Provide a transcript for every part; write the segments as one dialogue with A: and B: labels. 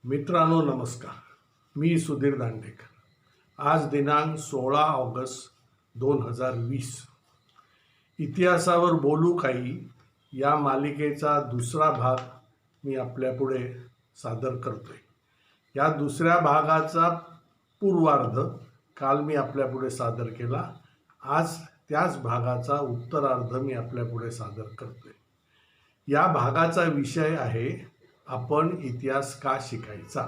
A: मित्रांनो नमस्कार. मी सुधीर दांडेकर. आज दिनांक 16 ऑगस्ट 2020. इतिहासावर बोलू काही या मालिकेचा दुसरा भाग मी आपल्यापुढे सादर करतोय. या दुसऱ्या भागाचा पूर्वार्ध काल मी आपल्यापुढे सादर केला. आज त्याच भागाचा उत्तरार्ध मी आपल्यापुढे सादर करतोय. या भागाचा विषय आहे आपण इतिहास का शिकायचा.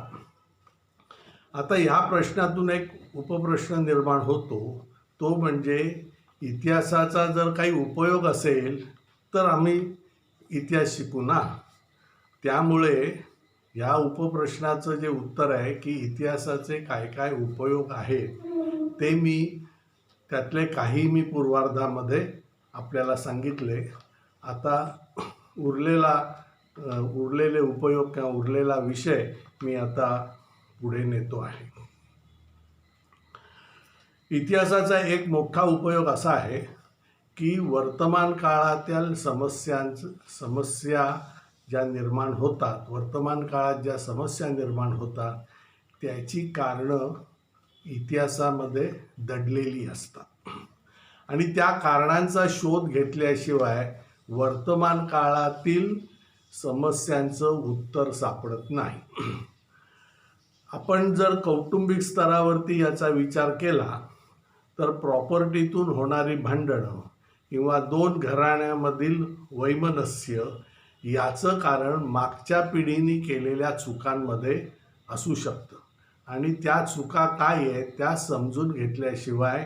A: आता या प्रश्नातून एक उपप्रश्न निर्माण होतो, तो म्हणजे इतिहासाचा जर काही उपयोग असेल तर आम्ही इतिहास शिकू ना. त्यामुळे या उपप्रश्नाचं जे उत्तर आहे की इतिहासाचे काय काय उपयोग आहेत ते त्यातले काही मी पूर्वार्धामध्ये आपल्याला सांगितले. आता उरलेले उपयोग किंवा उरलेला विषय मी आता पुढे नेतो आहे. इतिहासाचा एक मोठा उपयोग असा आहे की वर्तमान काळातील समस्या ज्या निर्माण होतात, वर्तमान काळात ज्या समस्या निर्माण होतात त्याची कारणं इतिहासामध्ये दडलेली असतात आणि त्या कारणांचा शोध घेतल्याशिवाय वर्तमान काळातील समस्यांचं उत्तर सापडत नाही. आपण जर कौटुंबिक स्तरावरती याचा विचार केला तर प्रॉपर्टीतून होणारी भांडणं किंवा दोन घराण्यामधील वैमनस्य याचं कारण मागच्या पिढीने केलेल्या चुकांमध्ये असू शकतं आणि त्या चुका काय आहेत त्या समजून घेतल्याशिवाय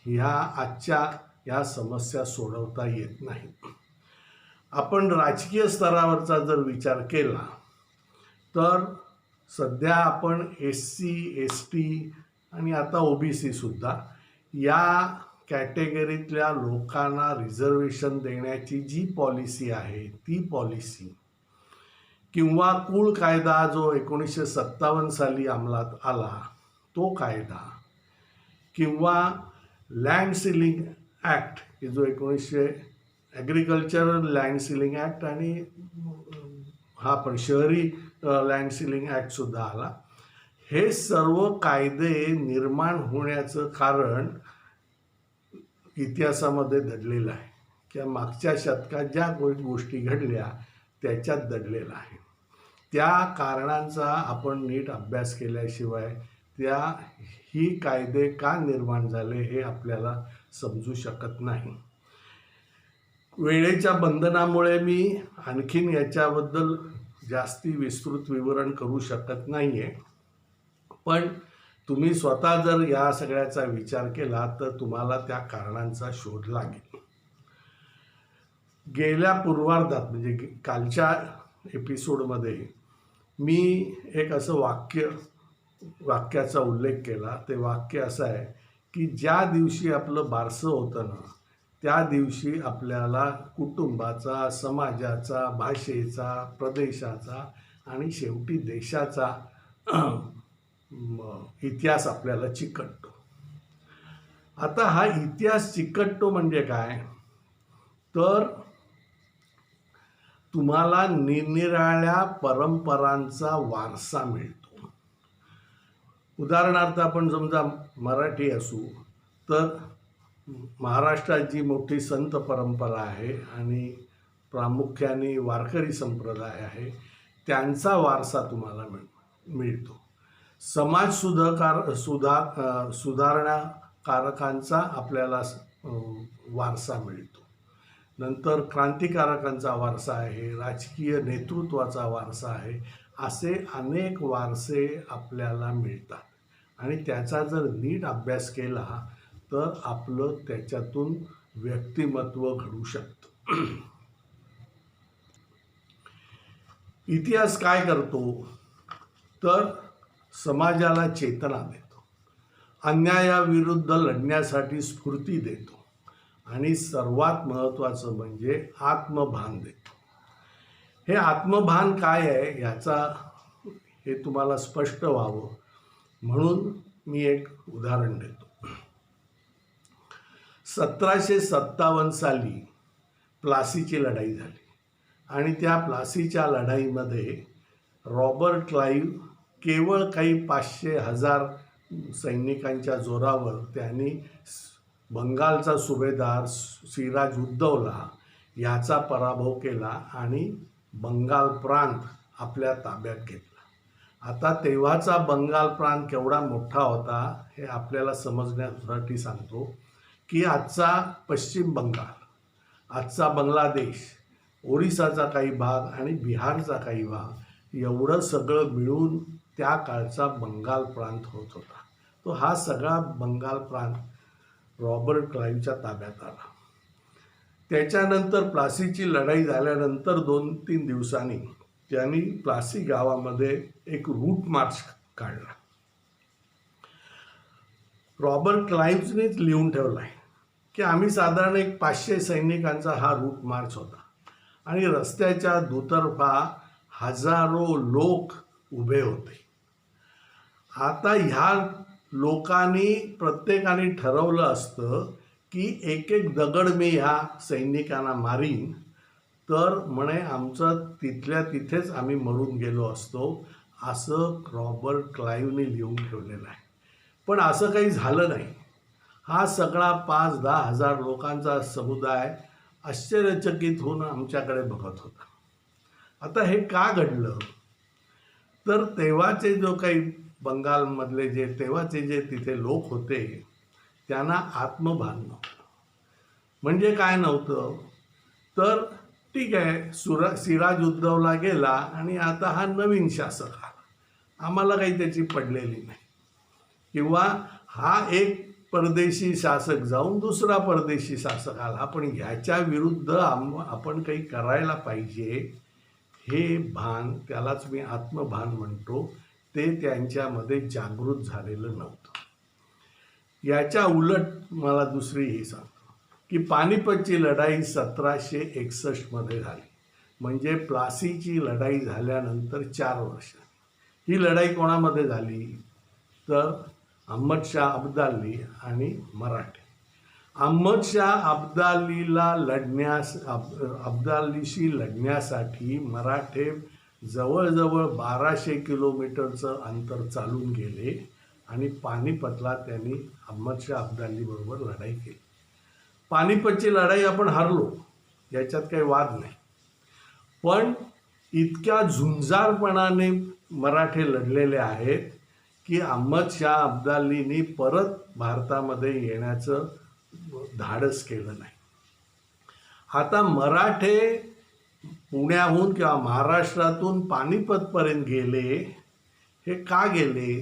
A: आजच्या या समस्या सोडवता येत नाहीत. आपण राजकीय स्तरावरचा जर विचार केला तर सध्या आपण SC, ST आणि आता OBC सुद्धा या कॅटेगरीतल्या लोकांना रिझर्वेशन देण्याची जी पॉलिसी आहे ती पॉलिसी किंवा कुळ कायदा जो 1957 साली अंमलात आला तो कायदा किंवा लँड सीलिंग ॲक्ट जो ॲग्रिकल्चरल लँड सीलिंग ॲक्ट आणि हा पण शहरी लँड सीलिंग ॲक्टसुद्धा आला. हे सर्व कायदे निर्माण होण्याचं कारण इतिहासामध्ये दडलेलं आहे किंवा मागच्या शतकात ज्या गोष्टी घडल्या त्याच्यात दडलेलं आहे. त्या कारणांचा आपण नीट अभ्यास केल्याशिवाय ही कायदे का निर्माण झाले हे आपल्याला समजू शकत नाही. वेळेच्या बंधनामुळे मी आणखीन याच्याबद्दल जास्ती विस्तृत विवरण करू शकत नाही आहे, पण तुम्ही स्वतः जर या सगळ्याचा विचार केला तर तुम्हाला त्या कारणांचा शोध लागेल. गेल्या पूर्वार्धात म्हणजे कालच्या एपिसोडमध्ये मी एक असं वाक्याचा उल्लेख केला. ते वाक्य असं आहे की ज्या दिवशी आपलं बारसं होतं ना त्या दिवशी आपल्याला कुटुंबाचा, समाजाचा, भाषेचा, प्रदेशाचा आणि शेवटी देशाचा इतिहास आपल्याला चिकटतो. आता हा इतिहास चिकटतो म्हणजे काय तर तुम्हाला निरनिराळ्या परंपरांचा वारसा मिळतो. उदाहरणार्थ आपण समजा मराठी असू तर महाराष्ट्रात जी मोठी संत परंपरा आहे आणि प्रामुख्याने वारकरी संप्रदाय आहे त्यांचा वारसा तुम्हाला मिळतो. समाज सुधारणाकारकांचा आपल्याला वारसा मिळतो. नंतर क्रांतिकारकांचा वारसा आहे, राजकीय नेतृत्वाचा वारसा आहे. असे अनेक वारसे आपल्याला मिळतात आणि त्याचा जर नीट अभ्यास केला तर आपलं त्याच्यातून व्यक्तिमत्व घडू शकतं. इतिहास काय करतो तर समाजाला चेतना देतो, अन्यायाविरुद्ध लढण्यासाठी स्फूर्ती देतो आणि सर्वात महत्त्वाचं म्हणजे आत्मभान देतो. हे आत्मभान काय आहे हे तुम्हाला स्पष्ट व्हावं म्हणून मी एक उदाहरण देतो. 1757 साली प्लासीची लढाई झाली आणि त्या प्लासीच्या लढाईमध्ये रॉबर्ट क्लाईव्ह केवळ काही 500-1000 सैनिकांच्या जोरावर त्यांनी बंगालचा सुभेदार सिराज उद्दौला याचा पराभव केला आणि बंगाल प्रांत आपल्या ताब्यात घेतला. आता तेव्हाचा बंगाल प्रांत केवढा मोठा होता हे आपल्याला समजण्यासाठी सांगतो की आजचा पश्चिम बंगाल, आजचा बांगलादेश, ओरिसाचा काही भाग आणि बिहारचा काही भाग एवढं सगळं मिळून त्या काळचा बंगाल प्रांत होत होता. तो हा सगळा बंगाल प्रांत रॉबर्ट क्लाईव्हच्या ताब्यात आला. त्याच्यानंतर प्लासीची लढाई झाल्यानंतर 2-3 दिवसांनी त्यांनी प्लासी गावामध्ये एक रूट मार्च काढला. रॉबर्ट क्लाईव्हनेच लिहून ठेवला आहे की आम्ही साधारण एक 500 सैनिकांचा हा रूट मार्च होता आणि रस्त्याच्या दुतर्फा हजारो लोक उभे होते. आता ह्या लोकांनी प्रत्येकाने ठरवलं असतं की एक दगड मी ह्या सैनिकांना मारीन तर म्हणे आमचं तिथल्या तिथेच आम्ही मरून गेलो असतो, असं रॉबर्ट क्लाईव्हने लिहून ठेवलेलं आहे. पण असं काही झालं नाही. हा सगळा 5-10 हजार लोकांचा समुदाय आश्चर्यचकित होऊन आमच्याकडे बघत होता. आता हे का घडलं तर तेव्हाचे जो काही बंगालमधले तेव्हाचे जे तिथे लोक होते त्यांना आत्मभान नव्हतं. म्हणजे काय नव्हतं तर ठीक आहे, सिराज उद्दौला गेला आणि आता हा नवीन शासक आला, आम्हाला काही त्याची पडलेली नाही, किंवा हा एक परदेशी शासक जाऊन दुसरा परदेशी शासक आला, पण ह्याच्या विरुद्ध आपण काही करायला पाहिजे हे भान, त्यालाच मी आत्मभान म्हणतो, ते त्यांच्यामध्ये जागृत झालेलं नव्हतं. याच्या उलट मला दुसरीही सांगतो की पानिपतची लढाई 1761 मध्ये झाली, म्हणजे प्लासीची लढाई झाल्यानंतर 4 वर्ष. ही लढाई कोणामध्ये झाली तर अहमदशाह अब्दाली आणि मराठे. अहमदशाह अब्दालीशी लढण्यासाठी मराठे जवळजवळ 1200 किलोमीटरचं अंतर चालून गेले आणि पानिपतला त्यांनी अहमदशाह अब्दालीबरोबर लढाई केली. पानिपतची लढाई आपण हरलो, याच्यात काही वाद नाही, पण इतक्या झुंजारपणाने मराठे लढलेले आहेत की अहमदशाह अब्दालींनी परत भारतामध्ये येण्याचं धाडस केलं नाही. आता मराठे पुण्याहून किंवा महाराष्ट्रातून पानिपतपर्यंत गेले, हे का गेले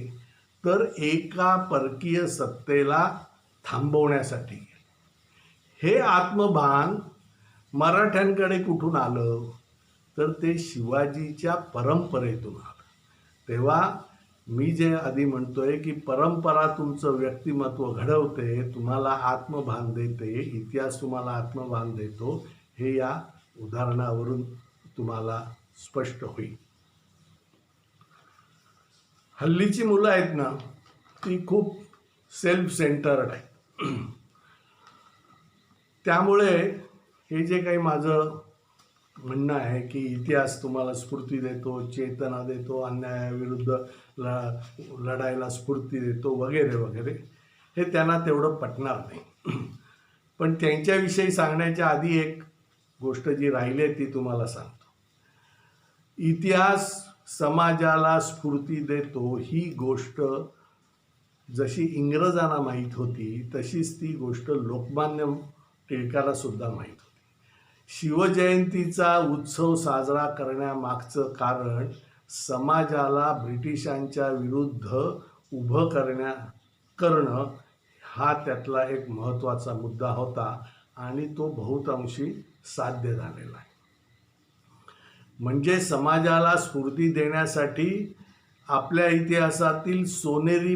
A: तर एका परकीय सत्तेला थांबवण्यासाठी गेले. हे आत्मभान मराठ्यांकडे कुठून आलं तर ते शिवाजीच्या परंपरेतून आलं. तेव्हा मी जे आधी म्हणतोय की परंपरा तुमचं व्यक्तिमत्व घडवते, तुम्हाला आत्मभान देते, इतिहास तुम्हाला आत्मभान देतो, हे या उदाहरणावरून तुम्हाला स्पष्ट होईल. हल्लीची मुलं आहेत ना, ती खूप सेल्फ सेंटर्ड आहे. त्यामुळे हे जे काही माझं म्हणणं आहे की इतिहास तुम्हाला स्फूर्ती देतो, चेतना देतो, अन्यायाविरुद्ध लढायला स्फूर्ती देतो वगैरे वगैरे, हे त्यांना तेवढं पटणार नाही. पण त्यांच्याविषयी सांगण्याच्या आधी एक गोष्ट जी राहिली आहे ती तुम्हाला सांगतो. इतिहास समाजाला स्फूर्ती देतो ही गोष्ट जशी इंग्रजांना माहीत होती तशीच ती गोष्ट लोकमान्य टिळकाला सुद्धा माहीत होती. शिवजयंतीचा उत्सव साजरा करण्यामागचं कारण समाजाला ब्रिटिशांच्या विरुद्ध उभं करणं हा त्यातला एक महत्त्वाचा मुद्दा होता आणि तो बहुतांशी साध्य झालेला आहे. म्हणजे समाजाला स्फूर्ती देण्यासाठी आपल्या इतिहासातील सोनेरी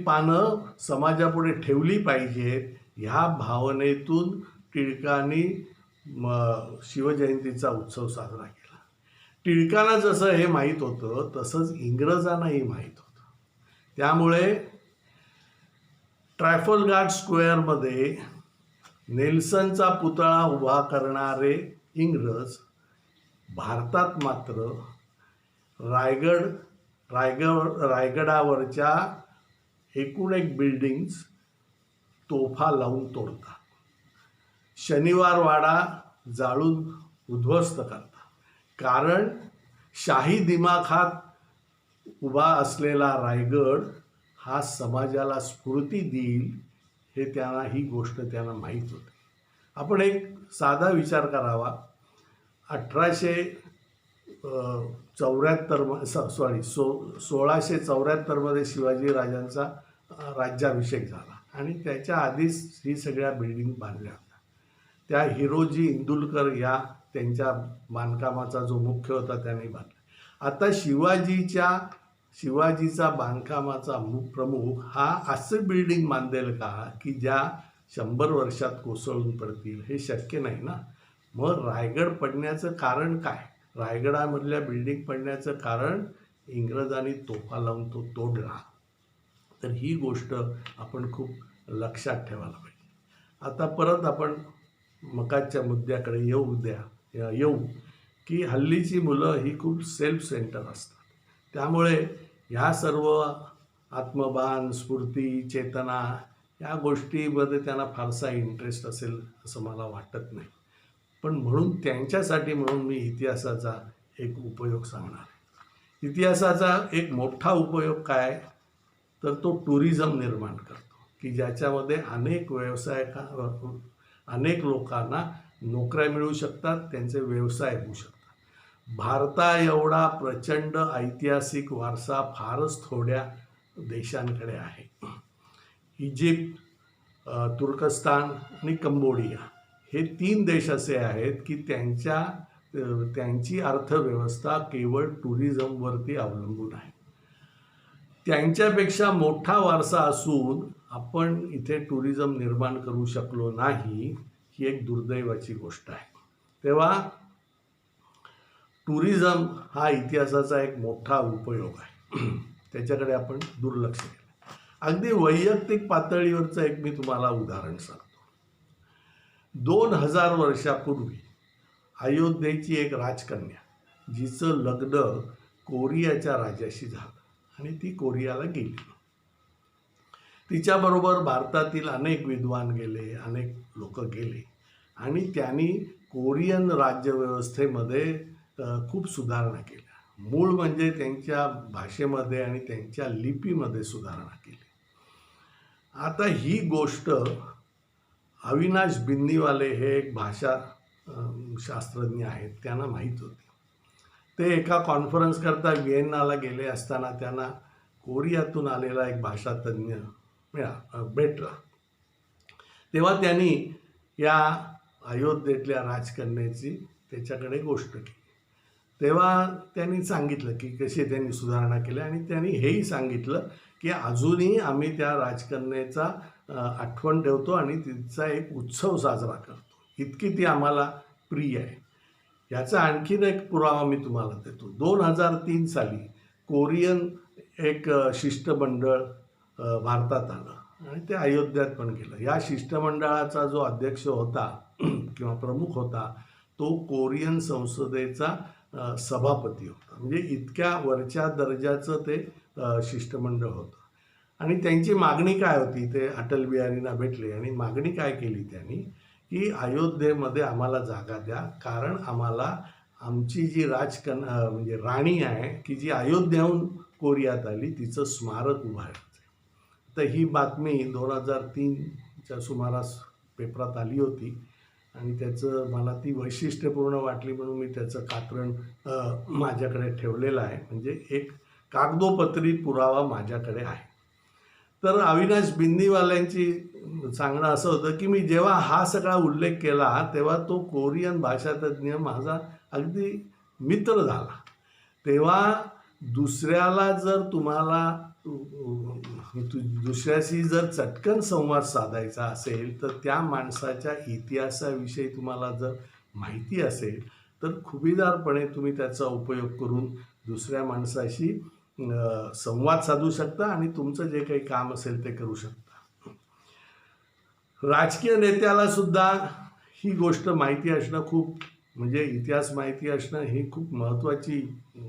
A: पानं समाजापुढे ठेवली पाहिजेत, ह्या भावनेतून टिळकांनी शिवजयंतीचा उत्सव साजरा केला. टिळकांना जसं हे माहीत होतं तसंच इंग्रजांनाही माहीत होतं. त्यामुळे ट्रॅफलगार स्क्वेअरमध्ये नेल्सनचा पुतळा उभा करणारे इंग्रज भारतात मात्र रायगडावरच्या एकूण एक बिल्डिंग्स तोफा लावून तोडतात, शनिवार वाडा जाळून उद्ध्वस्त करतात. कारण शाही दिमाखात उभा असलेला रायगड हा समाजाला स्फूर्ती देईल हे त्यांना, ही गोष्ट त्यांना माहीत होती. आपण एक साधा विचार करावा. 1674मध्ये शिवाजी राजांचा राज्याभिषेक झाला आणि त्याच्या आधीच ही सगळ्या बिल्डिंग बांधल्या होत्या. त्या हिरोजी इंदुलकर या त्यांच्या बांधकामाचा जो मुख्य होता त्याने बांधला. आता शिवाजीचा बांधकामाचा प्रमुख हा असं बिल्डिंग बांधेल का की ज्या 100 वर्षात कोसळून पडतील? हे शक्य नाही ना. मग रायगड पडण्याचं कारण काय? रायगडामधल्या बिल्डिंग पडण्याचं कारण इंग्रजांनी तोफा लावून तो तोडला. तर ही गोष्ट आपण खूप लक्षात ठेवायला पाहिजे. आता परत आपण मकाच्या मुद्द्याकडे येऊ की हल्लीची मुलं ही खूप सेल्फ सेंटर असतात. त्यामुळे ह्या सर्व आत्मभान, स्फूर्ती, चेतना या गोष्टीमध्ये त्यांना फारसा इंटरेस्ट असेल असं मला वाटत नाही. पण म्हणून मी इतिहासाचा एक उपयोग सांगणार आहे. इतिहासाचा एक मोठा उपयोग काय, तर तो टुरिझम निर्माण करतो की ज्याच्यामध्ये अनेक लोकांना नोकऱ्या मिळू शकतात, त्यांचे व्यवसाय होऊ शकतात. भारता एवढा प्रचंड ऐतिहासिक वारसा फारच थोड्या देशांकडे आहे. इजिप्त, तुर्कस्तान आणि कंबोडिया हे 3 देश असे आहेत की त्यांची अर्थव्यवस्था केवळ टुरिझमवरती अवलंबून आहे. त्यांच्यापेक्षा मोठा वारसा असून आपण इथे टुरिझम निर्माण करू शकलो नाही, ही एक दुर्दैवाची गोष्ट आहे. तेव्हा टुरिझम हा इतिहासाचा एक मोठा उपयोग आहे. त्याच्याकडे आपण दुर्लक्ष केलं. अगदी वैयक्तिक पातळीवरचं एक मी तुम्हाला उदाहरण सांगतो. 2000 वर्षापूर्वी अयोध्येची एक राजकन्या, जिचं लग्न कोरियाच्या राजाशी झालं आणि ती कोरियाला गेली. तिच्याबरोबर भारतातील अनेक विद्वान गेले, अनेक लोक गेले आणि त्यांनी कोरियन राज्यव्यवस्थेमध्ये खूप सुधारणा केल्या. मूळ म्हणजे त्यांच्या भाषेमध्ये आणि त्यांच्या लिपीमध्ये सुधारणा केली. आता ही गोष्ट अविनाश बिन्नीवाले हे एक भाषा शास्त्रज्ञ आहेत, त्यांना माहीत होती. ते एका कॉन्फरन्स करता व्हिएन्नाला गेले असताना त्यांना कोरियातून आलेला एक भाषातज्ञ भेटला. तेव्हा त्यांनी या अयोध्येतल्या राजकन्याची त्याच्याकडे गोष्ट केली. तेव्हा त्यांनी सांगितलं की कशी त्यांनी सुधारणा केल्या आणि त्यांनी हेही सांगितलं की अजूनही आम्ही त्या राजकन्येचा आठवण ठेवतो आणि तिचा एक उत्सव साजरा करतो, इतकी ती आम्हाला प्रिय आहे. याचा आणखीन एक पुरावा मी तुम्हाला देतो. 2003 साली कोरियन एक शिष्टमंडळ भारतात आलं आणि ते अयोध्यात पण गेलं. या शिष्टमंडळाचा जो अध्यक्ष होता किंवा प्रमुख होता तो कोरियन संसदेचा सभापती होता. म्हणजे इतक्या वरच्या दर्जाचं ते शिष्टमंडळ होतं. आणि त्यांची मागणी काय होती, ते अटल बिहारींना भेटले आणि मागणी काय केली त्यांनी की अयोध्येमध्ये आम्हाला जागा द्या, कारण आम्हाला आमची जी म्हणजे राणी आहे की जी अयोध्याहून कोरियात आली तिचं स्मारक उभारायचं. तर ही बातमी 2003च्या सुमारास पेपरात आली होती आणि त्याचं मला ती वैशिष्ट्यपूर्ण वाटली म्हणून मी त्याचं कात्रण माझ्याकडे ठेवलेलं आहे. म्हणजे एक कागदोपत्री पुरावा माझ्याकडे आहे. तर अविनाश बिन्नीवाल्यांची सांगणं असं होतं की मी जेव्हा हा सगळा उल्लेख केला तेव्हा तो कोरियन भाषातज्ञ माझा अगदी मित्र झाला. तेव्हा दुसऱ्याला जर तुम्हाला दुसऱ्याशी जर चटकन संवाद साधायचा असेल तर त्या माणसाच्या इतिहासाविषयी तुम्हाला जर माहिती असेल तर खुबीदारपणे तुम्ही त्याचा उपयोग करून दुसऱ्या माणसाशी संवाद साधू शकता आणि तुमचं जे काही काम असेल ते करू शकता. राजकीय नेत्याला सुद्धा ही गोष्ट माहिती असणं खूप म्हणजे इतिहास माहिती असणं ही खूप महत्त्वाची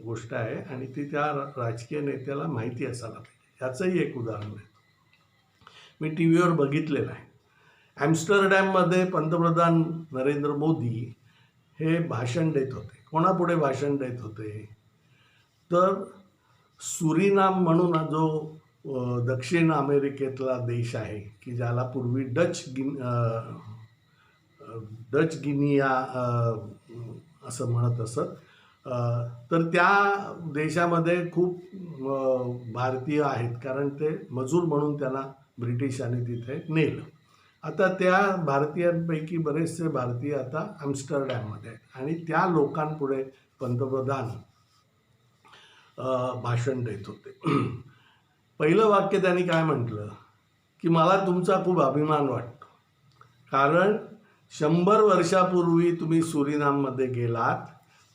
A: गोष्ट आहे आणि ती त्या राजकीय नेत्याला माहिती असायला पाहिजे. याचंही एक उदाहरण आहे. मी टी व्हीवर बघितलेलं आहे. ॲम्स्टरडॅममध्ये पंतप्रधान नरेंद्र मोदी हे भाषण देत होते. कोणापुढे भाषण देत होते? तर सुरिनाम म्हणून जो दक्षिण अमेरिकेतला देश आहे की ज्याला पूर्वी डच गिनिया असं म्हणत असत. तर त्या देशामध्ये खूप भारतीय आहेत, कारण ते मजूर म्हणून त्यांना ब्रिटिशांनी तिथे नेलं. आता त्या भारतीयांपैकी बरेचसे भारतीय आता ॲम्स्टरडॅममध्ये आहेत आणि त्या लोकांपुढे पंतप्रधान भाषण देत होते. पहिलं वाक्य त्यांनी काय म्हटलं की मला तुमचा खूप अभिमान वाटतो, कारण 100 वर्षापूर्वी तुम्ही सुरिनाममध्ये गेलात,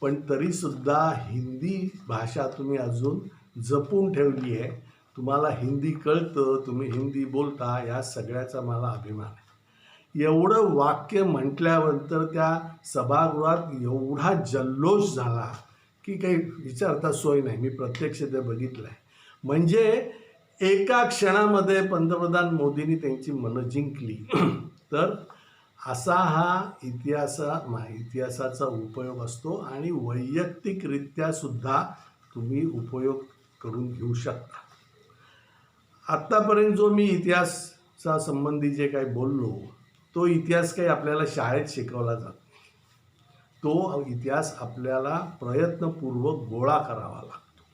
A: पण तरीसुद्धा हिंदी भाषा तुम्ही अजून जपून ठेवली आहे. तुम्हाला हिंदी कळतं, तुम्ही हिंदी बोलता, या सगळ्याचा मला अभिमान आहे. एवढं वाक्य म्हटल्यानंतर त्या सभागृहात एवढा जल्लोष झाला की काही विचारता सोय नाही. मी प्रत्यक्ष ते बघितलं आहे. म्हणजे एका क्षणामध्ये पंतप्रधान मोदींनी त्यांची मनं जिंकली. तर असा हा इतिहासाचा उपयोग असतो आणि वैयक्तिकरित्या सुद्धा तुम्ही उपयोग करून घेऊ शकता. आत्तापर्यंत जो मी इतिहासा संबंधी जे काही बोललो, तो इतिहास काही आपल्याला शाळेत शिकवला जात नाही. तो इतिहास आपल्याला प्रयत्नपूर्वक गोळा करावा लागतो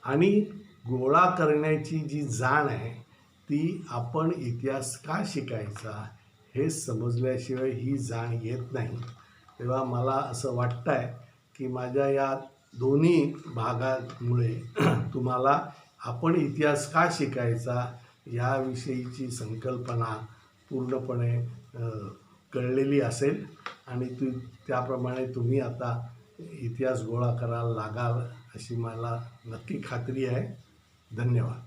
A: आणि गोळा करण्याची जी जाण आहे ती आपण इतिहास का शिकायचा हे समजल्याशिवाय ही जाण येत नाही. तेव्हा मला असं वाटतं आहे की माझ्या या दोन्ही भागांमुळे तुम्हाला आपण इतिहास का शिकायचा याविषयीची संकल्पना पूर्णपणे कळलेली असेल आणि त्याप्रमाणे तुम्ही आता इतिहास गोळा करायला लागाल अशी मला नक्की खात्री आहे. धन्यवाद.